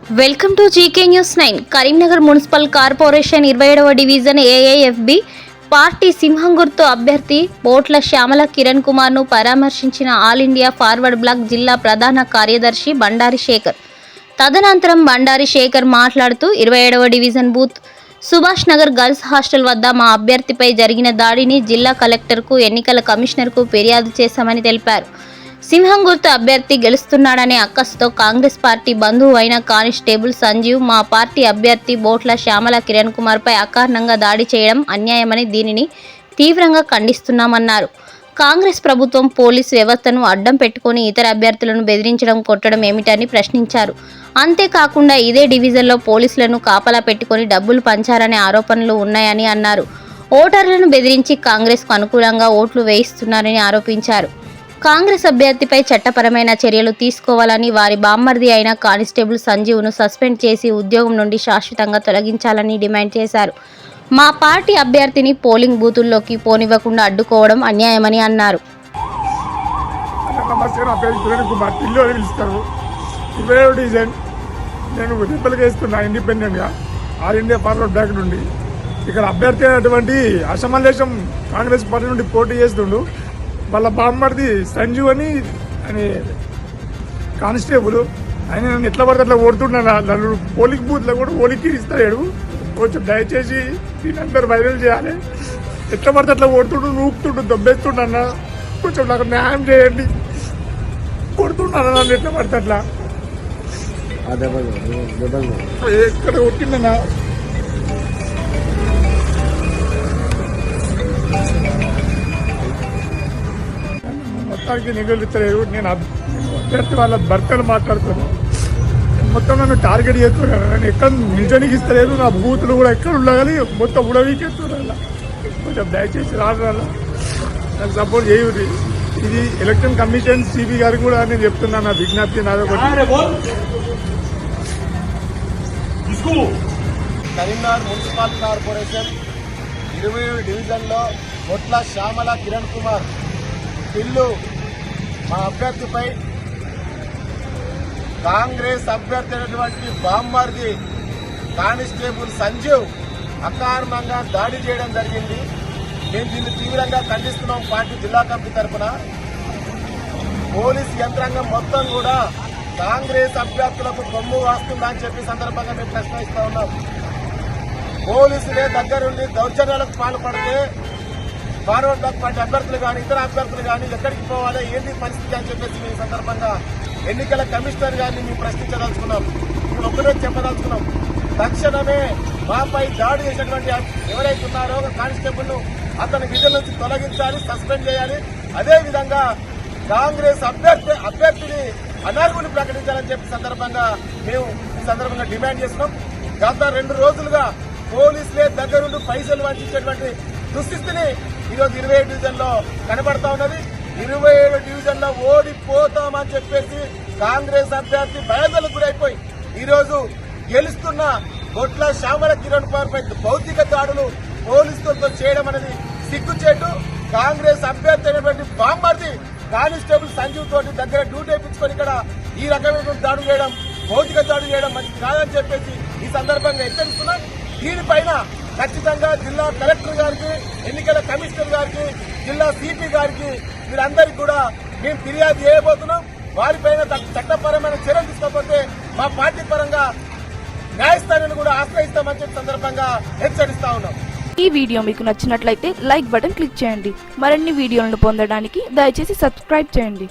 Welcome to GK news 9. Karimnagar municipal corporation 27వ division AIFB party సింహం గుర్తు అభ్యర్థి బోట్ల శ్యామల కిరణ్ కుమార్ను పరామర్శించిన ఆల్ ఇండియా ఫార్వర్డ్ బ్లాక్ జిల్లా ప్రధాన కార్యదర్శి బండారి శేఖర్. తదనంతరం బండారి శేఖర్ మాట్లాడుతూ 27వ division booth Subhash Nagar girls hostel వద్ద మా అభ్యర్థిపై జరిగిన దాడిని జిల్లా కలెక్టర్కు, ఎన్నికల కమిషనర్కు ఫిర్యాదు చేశామని తెలిపారు. సింహం గుర్తు అభ్యర్థి గెలుస్తున్నాడనే అక్కసుతో కాంగ్రెస్ పార్టీ బంధువు అయిన కానిస్టేబుల్ సంజీవ్ మా పార్టీ అభ్యర్థి బోట్ల శ్యామల కిరణ్ కుమార్పై అకారణంగా దాడి చేయడం అన్యాయమని దీనిని తీవ్రంగా ఖండిస్తున్నామన్నారు. కాంగ్రెస్ ప్రభుత్వం పోలీసు వ్యవస్థను అడ్డం పెట్టుకుని ఇతర అభ్యర్థులను బెదిరించడం, కొట్టడం ఏమిటని ప్రశ్నించారు. అంతేకాకుండా ఇదే డివిజన్లో పోలీసులను కాపలా పెట్టుకుని డబ్బులు పంచారనే ఆరోపణలు ఉన్నాయని అన్నారు. ఓటర్లను బెదిరించి కాంగ్రెస్కు అనుకూలంగా ఓట్లు వేయిస్తున్నారని ఆరోపించారు. కాంగ్రెస్ అభ్యర్థిపై చట్టపరమైన చర్యలు తీసుకోవాలని, వారి బామ్మర్ది అయిన కానిస్టేబుల్ సంజీవ్ను సస్పెండ్ చేసి ఉద్యోగం నుండి శాశ్వతంగా తొలగించాలని డిమాండ్ చేశారు. మా పార్టీ అభ్యర్థిని పోలింగ్ బూతుల్లోకి పోనివ్వకుండా అడ్డుకోవడం అన్యాయమని అన్నారు. నేను రిపల్ చేస్తున్నా ఇండిపెండెంట్గా ఆల్ ఇండియా ఫార్వర్డ్ బ్లాక్ నుండి. ఇక్కడ అభ్యర్థి అయినటువంటి అసమలేశం కాంగ్రెస్ పార్టీ నుండి పోటీ చేస్తుండు. వాళ్ళ బామ్మర్ది సంజీవ్ అని కానిస్టేబుల్ ఆయన నన్ను ఎట్లా పడితే అట్లా ఓడుతున్నాను. నన్ను పోలింగ్ బూత్లో కూడా ఓలికి ఇస్తాడు. కొంచెం దయచేసి దీనందరూ వైరల్ చేయాలి. ఎట్లా పడితే అట్లా ఓడుతుండు, నూకుతుండు, దొబ్బేస్తుండన్నా. కొంచెం నాకు న్యాయం చేయండి. కొడుతున్నాను నన్ను ఎట్లా పడితే అట్లా. ఎక్కడ కొట్టిందన్నా మొత్తానికి నిగలుస్తలేరు. నేను అభ్యర్థి వాళ్ళ భర్తలు మాట్లాడుతున్నాను. మొత్తం నన్ను టార్గెట్ చేస్తున్నారు. నన్ను ఎక్కడ నిల్చొనికి ఇస్తలేదు. నా బూతులు కూడా ఎక్కడ ఉండాలి మొత్తం ఉడవీకెత్తున్నారు. కొంచెం దయచేసి రాళ్ళ నాకు సపోర్ట్ చేయుది. ఇది ఎలక్షన్ కమిషన్ సిబి గారికి కూడా నేను చెప్తున్నాను. నా విజ్ఞప్తి నాదొకటి. కరీంనగర్ మున్సిపల్ కార్పొరేషన్ 27వ డివిజన్లో బొట్ల శ్యామల కిరణ్ కుమార్ ఇల్లు మా అభ్యర్థిపై కాంగ్రెస్ అభ్యర్థి అయినటువంటి బామ్మర్ది కానిస్టేబుల్ సంజీవ్ అకారణంగా దాడి చేయడం జరిగింది. మేము దీన్ని తీవ్రంగా ఖండిస్తున్నాం. పార్టీ జిల్లా కమిటీ తరఫున పోలీస్ యంత్రాంగం మొత్తం కూడా కాంగ్రెస్ అభ్యర్థులకు కొమ్ము వాస్తుందా అని చెప్పి సందర్భంగా మేము ప్రశ్నిస్తా ఉన్నాం. పోలీసులే దగ్గరుండి దౌర్జన్యాలకు పాల్పడితే ఫార్వర్డ్ బ్లాక్ పార్టీ అభ్యర్థులు కానీ ఇతర అభ్యర్థులు కానీ ఎక్కడికి పోవాలి, ఏంటి పరిస్థితి అని చెప్పేసి మేము సందర్భంగా ఎన్నికల కమిషనర్ గారిని మేము ప్రశ్నించదలుచుకున్నాం. ఇప్పుడు ఒక్కడే చెప్పదలుచుకున్నాం. తక్షణమే మాపై దాడి చేసినటువంటి ఎవరైతే ఉన్నారో కానిస్టేబుల్ ను అతని విధుల నుంచి తొలగించాలి, సస్పెండ్ చేయాలి. అదేవిధంగా కాంగ్రెస్ అభ్యర్థిని అనర్హుని ప్రకటించాలని చెప్పి సందర్భంగా మేము ఈ సందర్భంగా డిమాండ్ చేస్తున్నాం. గత 2 రోజులుగా పోలీసులే దగ్గరుండి పైసలు వంచేటువంటి దుస్థితిని ఈరోజు 27 డివిజన్ లో కనబడతా ఉన్నది. 27 డివిజన్ లో ఓడిపోతామని చెప్పేసి కాంగ్రెస్ అభ్యర్థి భయాందోళనకు గురైపోయి ఈరోజు గెలుస్తున్న బొట్ల శ్యామల కిరణ్ కుమార్ పై భౌతిక దాడులు పోలీసులతో చేయడం అనేది సిగ్గుచేటు. కాంగ్రెస్ అభ్యర్థి అయినటువంటి బామ్మర్ది కానిస్టేబుల్ సంజీవ్ తోటి దగ్గర డ్యూటీ వేయించుకొని ఇక్కడ ఈ రకమైన దాడులు చేయడం, భౌతిక దాడులు చేయడం మంచిది కాదని చెప్పేసి ఈ సందర్భంగా హెచ్చరిస్తున్నాం. దీనిపైన ఖచ్చితంగా జిల్లా కలెక్టర్ గారికి, ఎన్నికల కమిషనర్ గారికి, జిల్లా సిపి గారికి వీరందరికీ కూడా మేము ఫిర్యాదు చేయబోతున్నాం. వారిపైన చట్టపరమైన చర్యలు తీసుకోకపోతే మా పార్టీ పరంగా న్యాయస్థానాన్ని కూడా ఆశ్రయిస్తామని చెప్పి సందర్భంగా హెచ్చరిస్తా ఉన్నాం. ఈ వీడియో మీకు నచ్చినట్లయితే లైక్ బటన్ క్లిక్ చేయండి. మరిన్ని వీడియోలను పొందడానికి దయచేసి సబ్స్క్రైబ్ చేయండి.